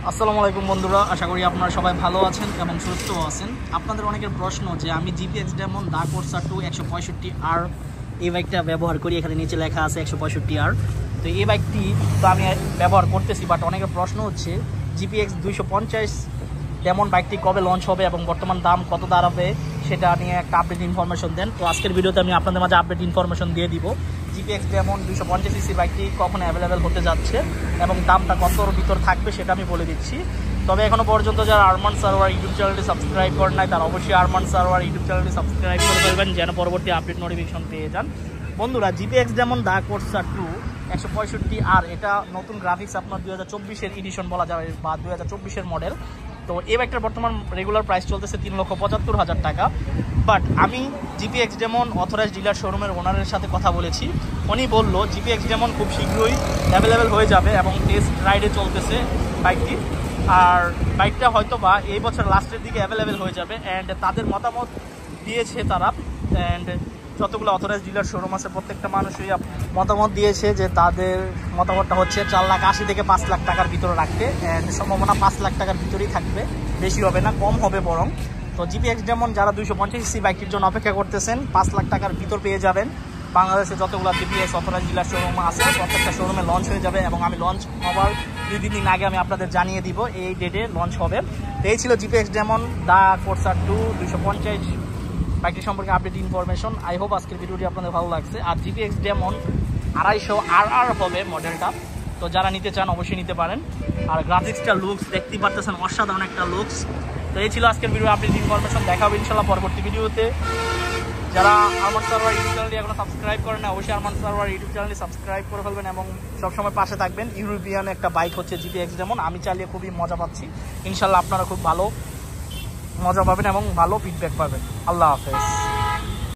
আসসালামু আলাইকুম বন্ধুরা, আশা করি আপনারা সবাই ভালো আছেন এবং সুস্থ আছেন। আপনাদের অনেকের প্রশ্ন যে আমি জিপিএক্স ডেমন দা কোর্সা 2 165R এই বাইকটা ব্যবহার করি। এখানে নিচে লেখা আছে 165R। তো এই বাইকটি তো আমি ব্যবহার করতেছি, বাট অনেকের প্রশ্ন হচ্ছে জিপিএক্স 250 ডেমন বাইকটি কবে লঞ্চ হবে এবং বর্তমান দাম কত দাঁড়াবে সেটা নিয়ে একটা আপডেট ইনফরমেশন দেন। তো আজকের ভিডিওতে আমি আপনাদের মাঝে আপডেট ইনফরমেশন দিয়ে দিব। জিপিএক্স ডেমন 250cc বাইকটি কখন অ্যাভেলেবেল হতে যাচ্ছে এবং দামটা কতর ভিতর থাকবে সেটা আমি বলে দিচ্ছি। তবে এখনও পর্যন্ত যারা আরমান সারোয়ার ইউটিউব চ্যানেলটি সাবস্ক্রাইব করেন নাই তারা অবশ্যই আরমান সারোয়ার ইউটিউব চ্যানেলটি সাবস্ক্রাইব করে ফেলবেন যেন পরবর্তী আপডেট নোটিফিকেশন পেয়ে যান। বন্ধুরা, জিপিএক্স ডেমন দা কোর্সা 2 165R এটা নতুন গ্রাফিক্স আপনার 2024-এর এডিশন বলা যাবে বা 2024-এর মডেল। তো এই বাইকটার বর্তমান রেগুলার প্রাইস চলতেছে 3,75,000 টাকা। বাট আমি জিপিএক্স ডেমন অথরাইজড ডিলার শোরুমের ওনারের সাথে কথা বলেছি। উনি বললো জিপিএক্স ডেমন খুব শীঘ্রই অ্যাভেলেবেল হয়ে যাবে এবং টেস্ট রাইডে চলতেছে বাইকটি। আর বাইকটা হয়তো বা এই বছর লাস্টের দিকে অ্যাভেলেবেল হয়ে যাবে। অ্যান্ড তাদের মতামত দিয়েছে তারা, অ্যান্ড যতগুলো অথরাইজড ডিলার শোরুম আছে প্রত্যেকটা মানুষই মতামত দিয়েছে যে তাদের মতামতটা হচ্ছে 4,80,000 থেকে 5 লাখ টাকার ভিতরে রাখতে। অ্যান্ড সম্ভাবনা 5 লাখ টাকার ভিতরেই থাকবে, বেশি হবে না, কম হবে বরং। তো জিপিএক্স ডেমন যারা 250cc বাইকটির জন্য অপেক্ষা করতেছেন 5 লাখ টাকার ভিতর পেয়ে যাবেন। বাংলাদেশে যতগুলো জিপিএক্স অথরাইজড ডিলার শোরুম আছে প্রত্যেকটা শোরুমে লঞ্চ হয়ে যাবে এবং আমি লঞ্চ হওয়ার 2-3 দিন আগে আমি আপনাদের জানিয়ে দিব এই ডেটে লঞ্চ হবে। তো এই ছিল জিপিএক্স ডেমন দা কোর্সা 2 250 বাইকটি সম্পর্কে আপডেট ইনফরমেশন। আই হোপ আজকের ভিডিওটি আপনাদের ভালো লাগছে। আর জিপিএক্স ডেমন 250RR হবে মডেলটা, তো যারা নিতে চান অবশ্যই নিতে পারেন। আর গ্রাফিক্সটা লুকস দেখতেই পারতেছেন, অসাধারণ একটা লুকস। তো এই ছিল আজকের ভিডিও আপডেট ইনফরমেশন। দেখা হবে ইনশাল্লাহ পরবর্তী ভিডিওতে। যারা আরমান সারোয়ার ইউটিউব চ্যানেলটি এখনো সাবস্ক্রাইব করেন না অবশ্যই আরমান সারোয়ার ইউটিউব চ্যানেলটি সাবস্ক্রাইব করে ফেলবেন এবং সবসময় পাশে থাকবেন। ইউরোপিয়ান একটা বাইক হচ্ছে জিপিএক্স ডেমন, আমি চালিয়ে খুবই মজা পাচ্ছি। ইনশাল্লাহ আপনারা খুব ভালো মজা পাবেন এবং ভালো ফিডব্যাক পাবেন। আল্লাহ হাফেজ।